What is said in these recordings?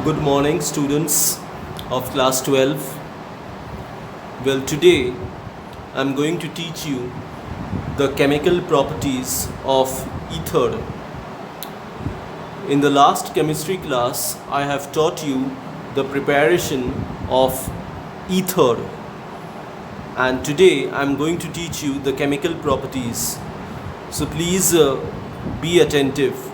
Good morning, students of class 12. Well, today I'm going to teach you the chemical properties of ether. In the last chemistry class, I have taught you the preparation of ether, and today I'm going to teach you the chemical properties. So please be attentive.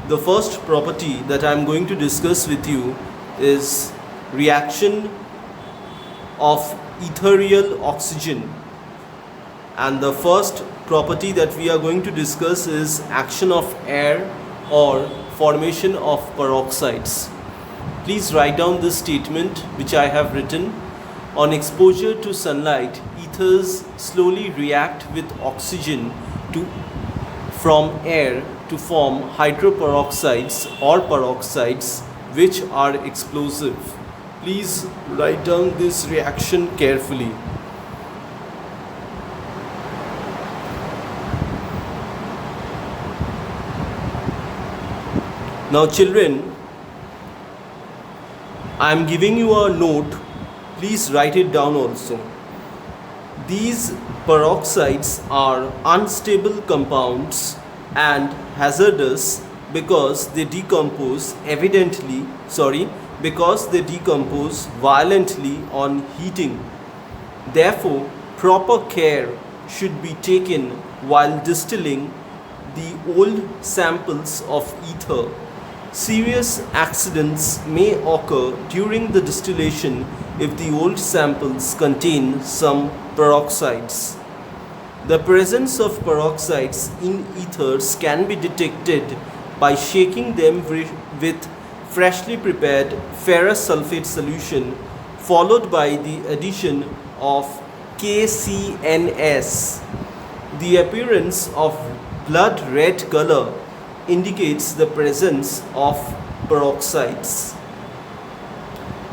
The first property that I am going to discuss with you is reaction of ethereal oxygen, and the first property that we are going to discuss is action of air or formation of peroxides. Please write down this statement which I have written. On exposure to sunlight, ethers slowly react with oxygen from air to form hydroperoxides or peroxides, which are explosive. Please write down this reaction carefully. Now children, I am giving you a note. Please write it down also. These peroxides are unstable compounds and hazardous because they decompose violently on heating. Therefore, proper care should be taken while distilling the old samples of ether. Serious accidents may occur during the distillation if the old samples contain some peroxides. The presence of peroxides in ethers can be detected by shaking them with freshly prepared ferrous sulfate solution, followed by the addition of KCNS. The appearance of blood red color indicates the presence of peroxides.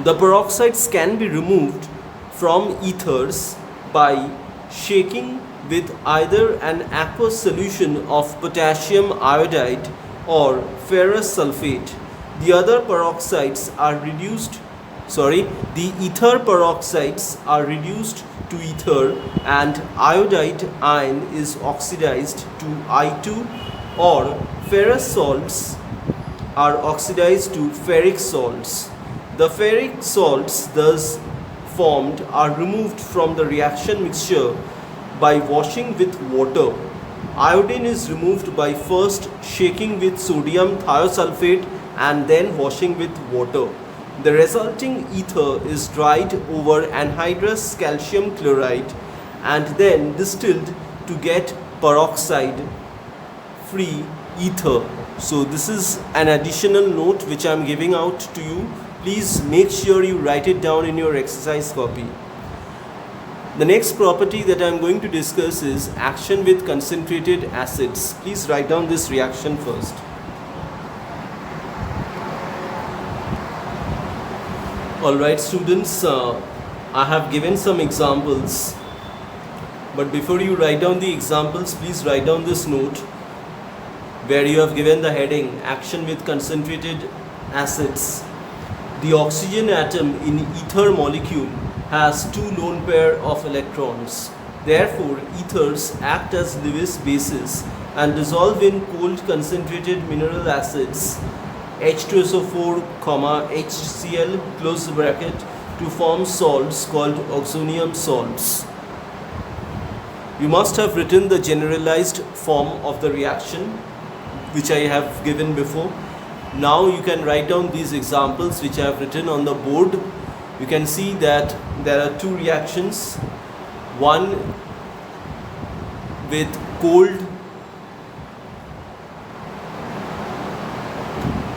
The peroxides can be removed from ethers by shaking with either an aqueous solution of potassium iodide or ferrous sulfate. The ether peroxides are reduced to ether, and iodide ion is oxidized to I2, or ferrous salts are oxidized to ferric salts. The ferric salts thus formed are removed from the reaction mixture by washing with water. Iodine is removed by first shaking with sodium thiosulfate and then washing with water. The resulting ether is dried over anhydrous calcium chloride and then distilled to get peroxide free ether. So this is an additional note which I am giving out to you. Please make sure you write it down in your exercise copy. The next property that I am going to discuss is action with concentrated acids. Please write down this reaction first. Alright students, I have given some examples, but before you write down the examples, please write down this note where you have given the heading action with concentrated acids. The oxygen atom in ether molecule has two lone pair of electrons. Therefore, ethers act as Lewis bases and dissolve in cold concentrated mineral acids H2SO4, HCl close bracket to form salts called oxonium salts. You must have written the generalized form of the reaction which I have given before. Now you can write down these examples which I have written on the board. You can see that there are two reactions, one with cold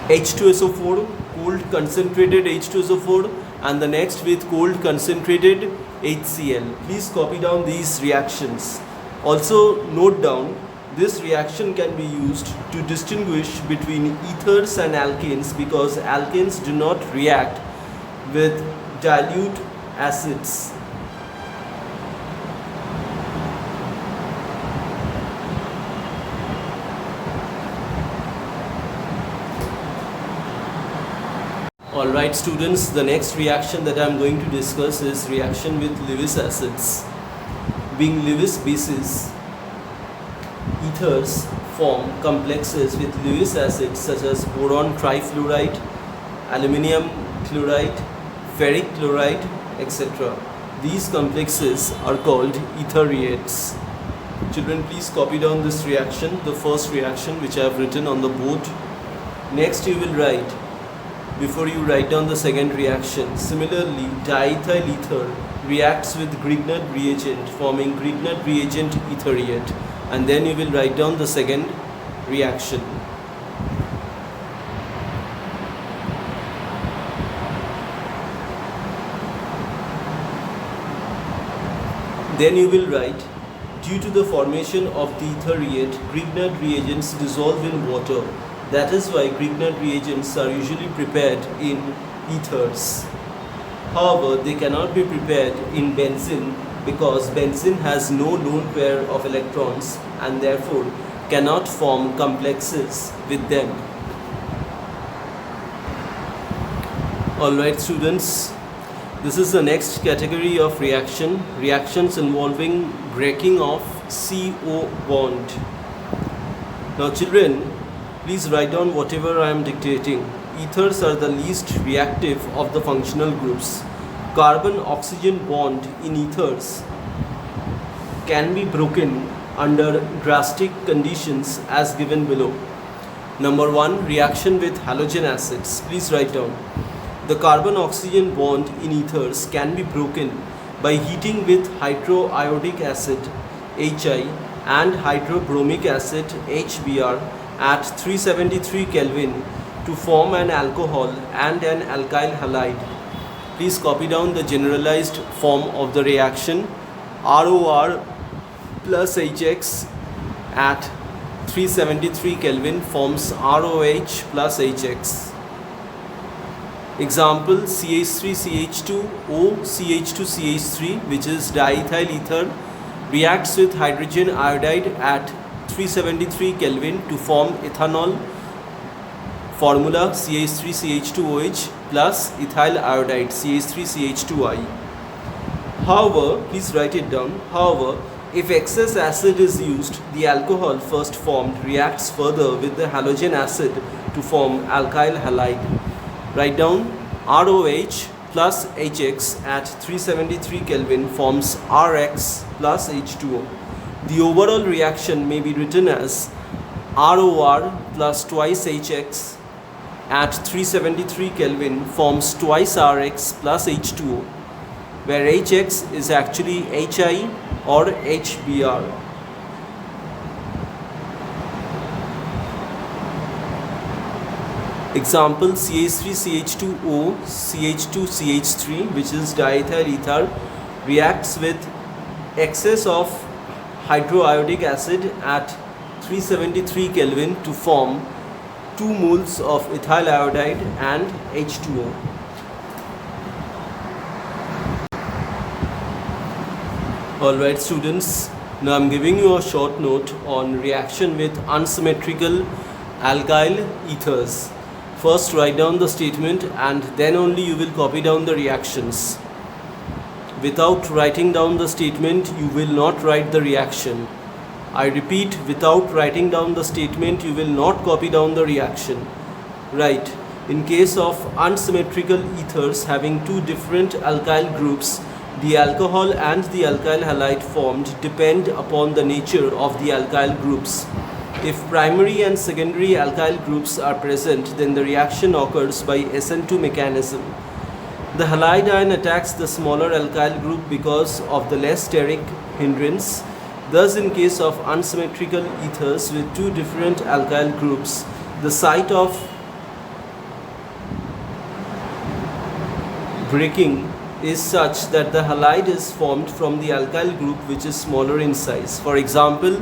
H2SO4, cold concentrated H2SO4, and the next with cold concentrated HCl. Please copy down these reactions. Also note down, this reaction can be used to distinguish between ethers and alkanes because alkanes do not react with dilute acids. Alright students, the next reaction that I am going to discuss is reaction with Lewis acids. Being Lewis bases, ethers form complexes with Lewis acids such as boron trifluoride, aluminium chloride, ferric chloride, etc. These complexes are called etheriates. Children, please copy down this reaction, the first reaction which I have written on the board. Next you will write, before you write down the second reaction, similarly diethyl ether reacts with Grignard reagent forming Grignard reagent etheriate, and then you will write down the second reaction. Then you will write, due to the formation of the etheriate, Grignard reagents dissolve in water. That is why Grignard reagents are usually prepared in ethers. However, they cannot be prepared in benzene because benzene has no lone pair of electrons and therefore cannot form complexes with them. Alright students, this is the next category of reaction, reactions involving breaking of CO bond. Now children, please write down whatever I am dictating. Ethers are the least reactive of the functional groups. Carbon-oxygen bond in ethers can be broken under drastic conditions as given below. Number 1, reaction with halogen acids. Please write down. The carbon-oxygen bond in ethers can be broken by heating with hydroiodic acid HI and hydrobromic acid HBr at 373 Kelvin to form an alcohol and an alkyl halide. Please copy down the generalized form of the reaction. ROR plus HX at 373 Kelvin forms ROH plus HX. Example, CH3CH2O CH2CH3, which is diethyl ether, reacts with hydrogen iodide at 373 Kelvin to form ethanol. Formula CH3CH2OH plus ethyl iodide CH3CH2I. However, please write it down. However, if excess acid is used, the alcohol first formed reacts further with the halogen acid to form alkyl halide. Write down ROH plus HX at 373 Kelvin forms RX plus H2O. The overall reaction may be written as ROR plus twice HX at 373 Kelvin forms twice Rx plus H2O, where HX is actually HI or HBr. Example, CH3CH2O CH2CH3, which is diethyl ether, reacts with excess of hydroiodic acid at 373 Kelvin to form 2 moles of ethyl iodide and H2O. Alright students, now I am giving you a short note on reaction with unsymmetrical alkyl ethers. First write down the statement and then only you will copy down the reactions. Without writing down the statement, you will not write the reaction. I repeat, without writing down the statement, you will not copy down the reaction. Right. In case of unsymmetrical ethers having two different alkyl groups, the alcohol and the alkyl halide formed depend upon the nature of the alkyl groups. If primary and secondary alkyl groups are present, then the reaction occurs by SN2 mechanism. The halide ion attacks the smaller alkyl group because of the less steric hindrance. Thus, in case of unsymmetrical ethers with two different alkyl groups, the site of breaking is such that the halide is formed from the alkyl group which is smaller in size. For example,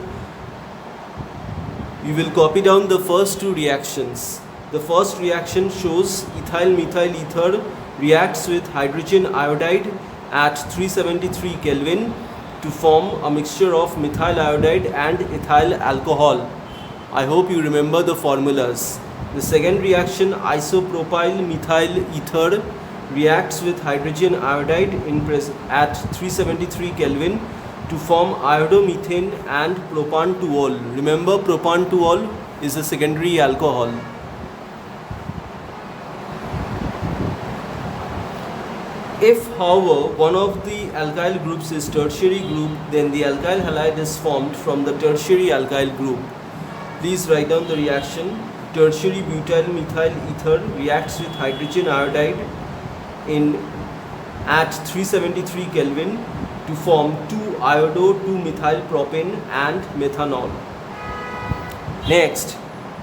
you will copy down the first two reactions. The first reaction shows ethyl methyl ether reacts with hydrogen iodide at 373 Kelvin to form a mixture of methyl iodide and ethyl alcohol. I hope you remember the formulas. The second reaction, isopropyl methyl ether, reacts with hydrogen iodide at 373 Kelvin to form iodomethane and propan-2-ol. Remember, propan-2-ol is a secondary alcohol. If, however, one of the alkyl groups is tertiary group, then the alkyl halide is formed from the tertiary alkyl group. Please write down the reaction. Tertiary butyl methyl ether reacts with hydrogen iodide at 373 Kelvin to form 2-iodo-2-methylpropane and methanol. Next,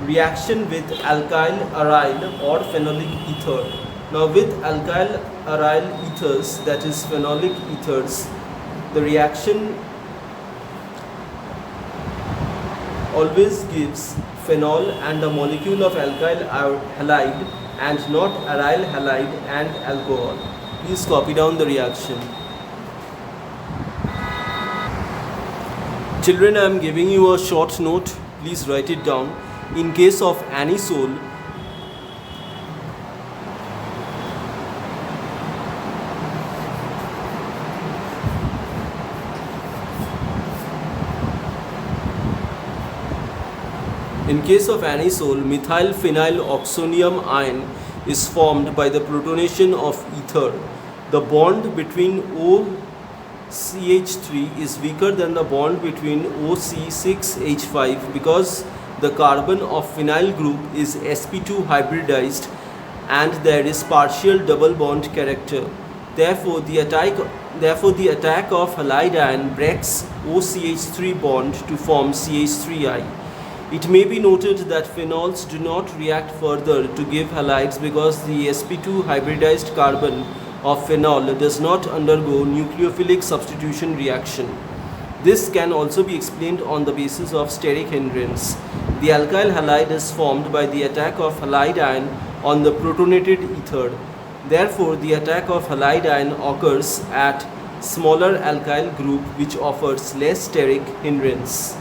reaction with alkyl aryl or phenolic ether. Now with alkyl aryl ethers, that is phenolic ethers, the reaction always gives phenol and a molecule of alkyl halide and not aryl halide and alcohol. Please copy down the reaction. Children, I am giving you a short note. Please write it down. In case of anisole, methyl phenyl oxonium ion is formed by the protonation of ether. The bond between OCH3 is weaker than the bond between OC6H5 because the carbon of phenyl group is sp2 hybridized and there is partial double bond character. Therefore, the attack of halide ion breaks OCH3 bond to form CH3I. It may be noted that phenols do not react further to give halides because the sp2 hybridized carbon of phenol does not undergo nucleophilic substitution reaction. This can also be explained on the basis of steric hindrance. The alkyl halide is formed by the attack of halide ion on the protonated ether. Therefore, the attack of halide ion occurs at smaller alkyl group which offers less steric hindrance.